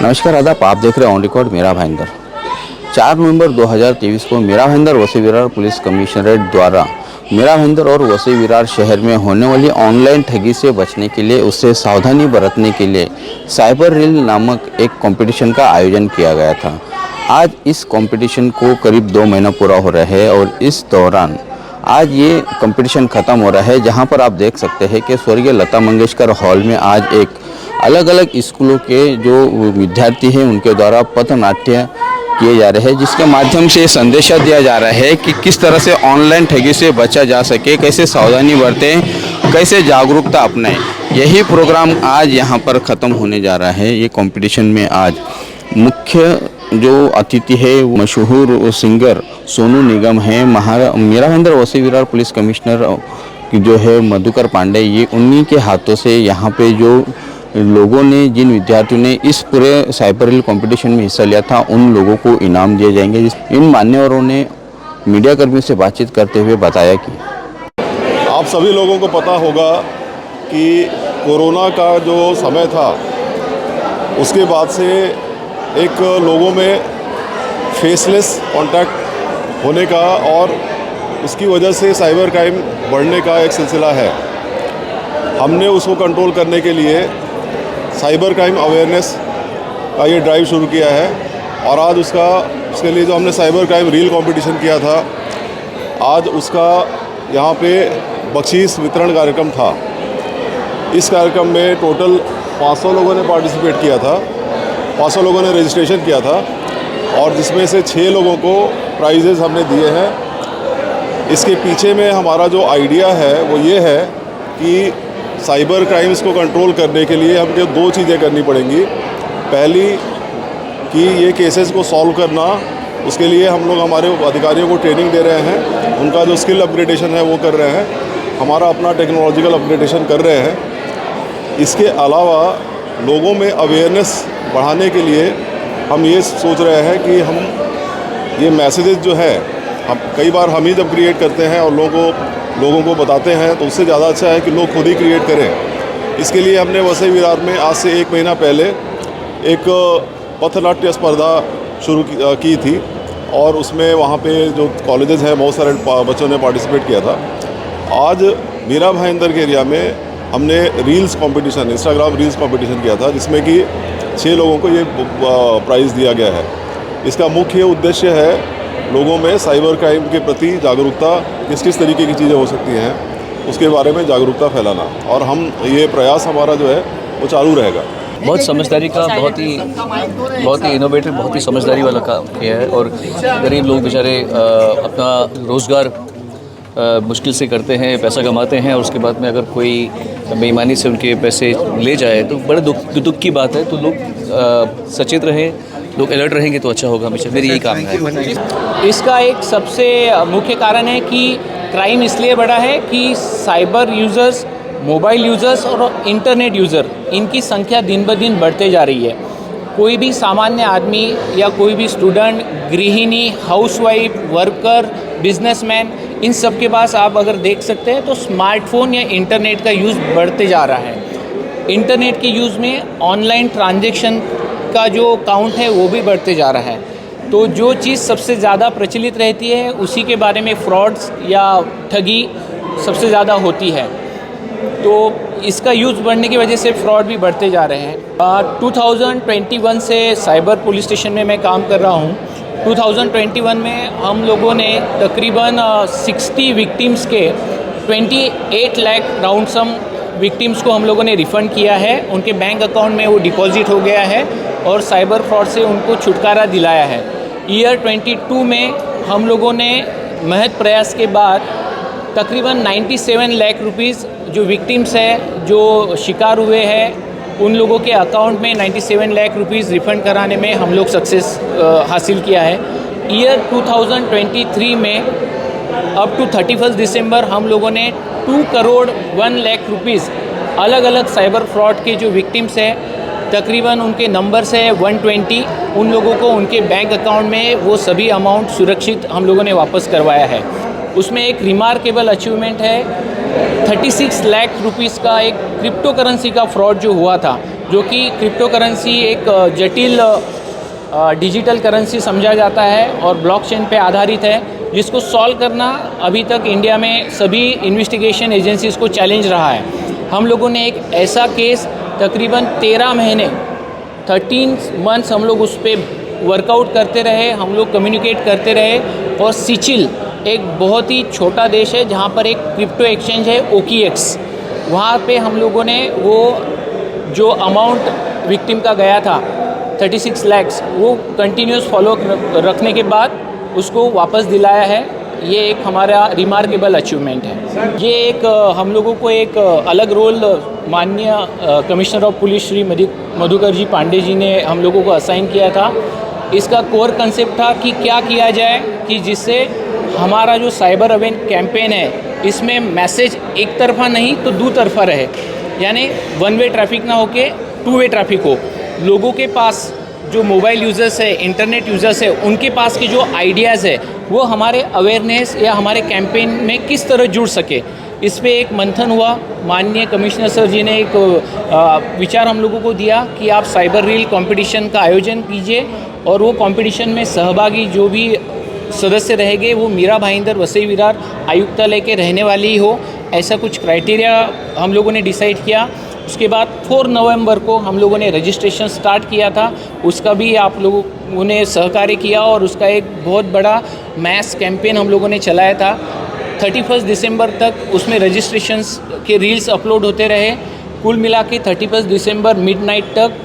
नमस्कार आदाब, आप देख रहे हैं ऑन रिकॉर्ड मेरा भाईंदर। 4 नवंबर 2023 को मेरा भाईंदर वसई विरार पुलिस कमिश्नरेट द्वारा मेरा भाईंदर और वसई विरार शहर में होने वाली ऑनलाइन ठगी से बचने के लिए, उससे सावधानी बरतने के लिए साइबर रील नामक एक कंपटीशन का आयोजन किया गया था। आज इस कंपटीशन को करीब 2 महीना पूरा हो रहा है और इस दौरान आज ये कंपटीशन ख़त्म हो रहा है, जहां पर आप देख सकते हैं कि स्वर्गीय लता मंगेशकर हॉल में आज एक अलग अलग स्कूलों के जो विद्यार्थी हैं उनके द्वारा पथनाट्य किए जा रहे हैं, जिसके माध्यम से संदेशा दिया जा रहा है कि किस तरह से ऑनलाइन ठगी से बचा जा सके, कैसे सावधानी बरतें, कैसे जागरूकता अपनाएं। यही प्रोग्राम आज यहाँ पर ख़त्म होने जा रहा है। ये कंपटीशन में आज मुख्य जो अतिथि है वो मशहूर सिंगर सोनू निगम है। मेरा भाईंदर वसई विरार पुलिस कमिश्नर जो है मधुकर पांडे, ये उन्हीं के हाथों से यहाँ पे जो लोगों ने, जिन विद्यार्थियों ने इस पूरे साइबर रील कंपटीशन में हिस्सा लिया था, उन लोगों को इनाम दिए जाएंगे। इन मान्यवरों ने मीडिया कर्मियों से बातचीत करते हुए बताया कि आप सभी लोगों को पता होगा कि कोरोना का जो समय था उसके बाद से एक लोगों में फेसलेस कांटेक्ट होने का और उसकी वजह से साइबर क्राइम बढ़ने का एक सिलसिला है। हमने उसको कंट्रोल करने के लिए साइबर क्राइम अवेयरनेस का ये ड्राइव शुरू किया है और आज उसके लिए जो हमने साइबर क्राइम रील कंपटीशन किया था, आज उसका यहाँ पे बख्शीश वितरण कार्यक्रम था। इस कार्यक्रम में टोटल 500 लोगों ने पार्टिसिपेट किया था, 500 लोगों ने रजिस्ट्रेशन किया था और जिसमें से 6 लोगों को प्राइजेज़ हमने दिए हैं। इसके पीछे में हमारा जो आइडिया है वो ये है कि साइबर क्राइम्स को कंट्रोल करने के लिए हमको 2 चीज़ें करनी पड़ेंगी। पहली कि ये केसेस को सॉल्व करना, उसके लिए हम लोग हमारे अधिकारियों को ट्रेनिंग दे रहे हैं, उनका जो स्किल अपग्रेडेशन है वो कर रहे हैं, हमारा अपना टेक्नोलॉजिकल अपग्रेडेशन कर रहे हैं। इसके अलावा लोगों में अवेयरनेस बढ़ाने के लिए हम ये सोच रहे हैं कि हम ये मैसेजेस जो है, हम कई बार हम ही जब क्रिएट करते हैं और लोगों को बताते हैं तो उससे ज़्यादा अच्छा है कि लोग खुद ही क्रिएट करें। इसके लिए हमने वसई विरार में आज से 1 महीना पहले एक पथनाट्य स्पर्धा शुरू की थी और उसमें वहाँ पे जो कॉलेजेस हैं बहुत सारे बच्चों ने पार्टिसिपेट किया था। आज मेरा भाईंदर के एरिया में हमने reels competition, Instagram reels competition किया था, जिसमें कि 6 लोगों को ये प्राइज़ दिया गया है। इसका मुख्य उद्देश्य है लोगों में साइबर क्राइम के प्रति जागरूकता, किस तरीके की चीज़ें हो सकती हैं उसके बारे में जागरूकता फैलाना, और हम ये प्रयास हमारा जो है वो चालू रहेगा। बहुत समझदारी का, बहुत ही इनोवेटिव, बहुत ही समझदारी वाला काम किया है। और गरीब लोग बेचारे अपना रोज़गार मुश्किल से करते हैं, पैसा कमाते हैं और उसके बाद में अगर कोई बेईमानी से उनके पैसे ले जाए तो बड़े दुख की बात है। तो लोग सचेत रहें, लोग अलर्ट रहेंगे तो अच्छा होगा। हमेशा मेरी यही काम है। इसका एक सबसे मुख्य कारण है कि क्राइम इसलिए बढ़ा है कि साइबर यूज़र्स, मोबाइल यूज़र्स और इंटरनेट यूज़र, इनकी संख्या दिन ब दिन बढ़ते जा रही है। कोई भी सामान्य आदमी या कोई भी स्टूडेंट, गृहिणी, हाउसवाइफ, वर्कर, बिजनेसमैन, इन सब के पास आप अगर देख सकते हैं तो स्मार्टफोन या इंटरनेट का यूज़ बढ़ते जा रहा है। इंटरनेट के यूज़ में ऑनलाइन ट्रांजैक्शन का जो काउंट है वो भी बढ़ते जा रहा है। तो जो चीज़ सबसे ज़्यादा प्रचलित रहती है उसी के बारे में फ्रॉड्स या ठगी सबसे ज़्यादा होती है। तो इसका यूज़ बढ़ने की वजह से फ्रॉड भी बढ़ते जा रहे हैं। 2021 से साइबर पुलिस स्टेशन में मैं काम कर रहा हूँ। 2021 में हम लोगों ने तकरीबन 60 विक्टिम्स के 28 लाख राउंड सम विक्टिम्स को हम लोगों ने रिफ़ंड किया है। उनके बैंक अकाउंट में वो डिपॉजिट हो गया है और साइबर फ्रॉड से उनको छुटकारा दिलाया है। ईयर 22 में हम लोगों ने महज प्रयास के बाद तकरीबन 97 लाख रुपीस जो विक्टिम्स है, जो शिकार हुए हैं, उन लोगों के अकाउंट में 97 लाख रुपीस रिफ़ंड कराने में हम लोग सक्सेस हासिल किया है। ईयर 2023 में अप टू 31 दिसंबर हम लोगों ने 2 करोड़ 1 लाख रुपीस अलग अलग साइबर फ्रॉड के जो विक्टिम्स हैं, तकरीबन उनके नंबर्स है 120, उन लोगों को उनके बैंक अकाउंट में वो सभी अमाउंट सुरक्षित हम लोगों ने वापस करवाया है। उसमें एक रिमार्केबल अचीवमेंट है, 36 लाख रुपीस का एक क्रिप्टो करेंसी का फ्रॉड जो हुआ था, जो कि क्रिप्टो करेंसी एक जटिल डिजिटल करेंसी समझा जाता है और ब्लॉकचेन पे आधारित है, जिसको सॉल्व करना अभी तक इंडिया में सभी इन्वेस्टिगेशन एजेंसीज को चैलेंज रहा है। हम लोगों ने एक ऐसा केस तकरीबन 13 महीने 13 मंथ्स हम लोग उस पर वर्कआउट करते रहे, हम लोग कम्युनिकेट करते रहे। और सिचिल एक बहुत ही छोटा देश है जहाँ पर एक क्रिप्टो एक्सचेंज है OKX, वहाँ पे हम लोगों ने वो जो अमाउंट विक्टिम का गया था 36 लाख वो कंटिन्यूस फॉलो रखने के बाद उसको वापस दिलाया है। ये एक हमारा रिमार्केबल अचीवमेंट है। ये एक हम लोगों को एक अलग रोल माननीय commissioner of police Shri Madhukar ji Pandey ji ने हम लोगों को असाइन किया था। इसका कोर कंसेप्ट था कि क्या किया जाए कि जिससे हमारा जो साइबर अवेयर कैंपेन है इसमें मैसेज एक तरफा नहीं तो दो तरफा रहे, यानी वन वे ट्रैफिक ना होके टू वे ट्रैफिक हो। लोगों के पास जो मोबाइल यूज़र्स है, इंटरनेट यूज़र्स है, उनके पास के जो आइडियाज़ है वो हमारे अवेयरनेस या हमारे कैंपेन में किस तरह जुड़ सके, इस पे एक मंथन हुआ। माननीय कमिश्नर सर जी ने एक विचार हम लोगों को दिया कि आप साइबर रील कंपटीशन का आयोजन कीजिए और वो कंपटीशन में सहभागी जो भी सदस्य रहेंगे वो मीरा भाईंदर वसई विरार आयुक्तालय के रहने वाले ही हो, ऐसा कुछ क्राइटेरिया हम लोगों ने डिसाइड किया। उसके बाद 4 नवंबर को हम लोगों ने रजिस्ट्रेशन स्टार्ट किया था, उसका भी आप लोगों ने सहकार्य किया और उसका एक बहुत बड़ा मैस कैंपेन हम लोगों ने चलाया था। 31 दिसंबर तक उसमें रजिस्ट्रेशंस के रील्स अपलोड होते रहे। कुल मिला के 31 दिसंबर मिडनाइट तक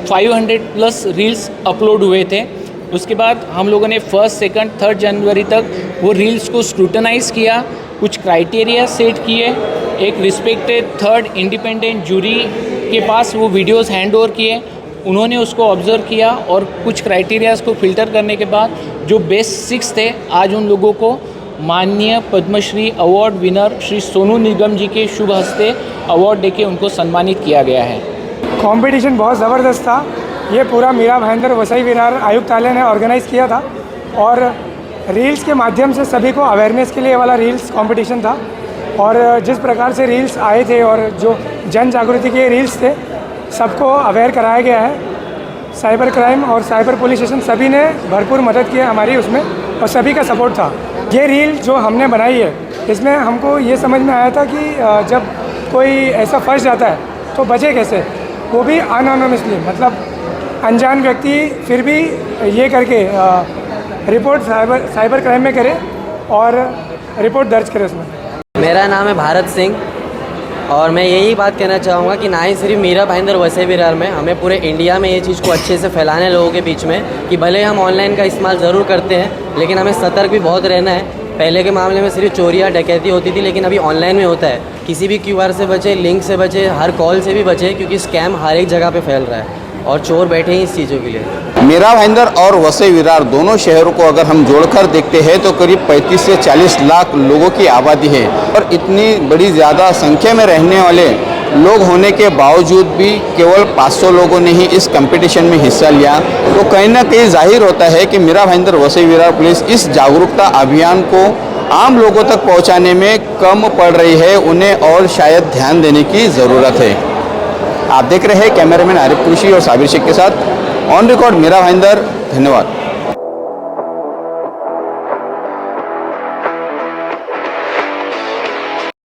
500 प्लस रील्स अपलोड हुए थे। उसके बाद हम लोगों ने 1, 2, 3 जनवरी तक वो रील्स को स्क्रूटनाइज़ किया, कुछ क्राइटेरिया सेट किए, एक रिस्पेक्टेड थर्ड इंडिपेंडेंट जूरी के पास वो वीडियोस हैंड ओवर किए, उन्होंने उसको ऑब्ज़र्व किया और कुछ क्राइटेरियाज़ को फिल्टर करने के बाद जो बेस्ट 6 थे, आज उन लोगों को माननीय पद्मश्री अवार्ड विनर श्री सोनू निगम जी के शुभ हस्ते अवार्ड देके उनको सम्मानित किया गया है। कंपटीशन बहुत ज़बरदस्त था। ये पूरा मीरा भाईंदर वसई विरार आयुक्तालय ने ऑर्गेनाइज़ किया था और रील्स के माध्यम से सभी को अवेयरनेस के लिए वाला रील्स कंपटीशन था। और जिस प्रकार से रील्स आए थे और जो जन जागृति के रील्स थे, सबको अवेयर कराया गया है। साइबर क्राइम और साइबर पुलिस स्टेशन सभी ने भरपूर मदद की है हमारी उसमें और सभी का सपोर्ट था। ये रील जो हमने बनाई है इसमें हमको ये समझ में आया था कि जब कोई ऐसा फंस जाता है तो बचे कैसे, वो भी अनोनिमसली, मतलब अनजान व्यक्ति फिर भी ये करके रिपोर्ट साइबर क्राइम में करे और रिपोर्ट दर्ज करे उसमें। मेरा नाम है भारत सिंह और मैं यही बात कहना चाहूँगा कि ना ही सिर्फ मीरा भाईंदर वसई विरार में, हमें पूरे इंडिया में ये चीज़ को अच्छे से फैलाने लोगों के बीच में कि भले हम ऑनलाइन का इस्तेमाल ज़रूर करते हैं लेकिन हमें सतर्क भी बहुत रहना है। पहले के मामले में सिर्फ चोरियाँ डकैती होती थी, लेकिन अभी ऑनलाइन में होता है। किसी भी QR से बचे, लिंक से बचे, हर कॉल से भी बचे, क्योंकि स्कैम हर एक जगह पे फैल रहा है और चोर बैठे ही इस चीज़ों के लिए। मीरा भाईंदर और वसई विरार दोनों शहरों को अगर हम जोड़कर देखते हैं तो करीब 35 से 40 लाख लोगों की आबादी है और इतनी बड़ी ज़्यादा संख्या में रहने वाले लोग होने के बावजूद भी केवल 500 लोगों ने ही इस कंपटीशन में हिस्सा लिया। तो कहीं ना कहीं जाहिर होता है कि मीरा भाईंदर वसई विरार पुलिस इस जागरूकता अभियान को आम लोगों तक पहुंचाने में कम पड़ रही है, उन्हें और शायद ध्यान देने की ज़रूरत है। आप देख रहे हैं कैमरामैन आरिफ कुरैशी और साबिर शेख के साथ ऑन रिकॉर्ड मीरा भाईंदर। धन्यवाद।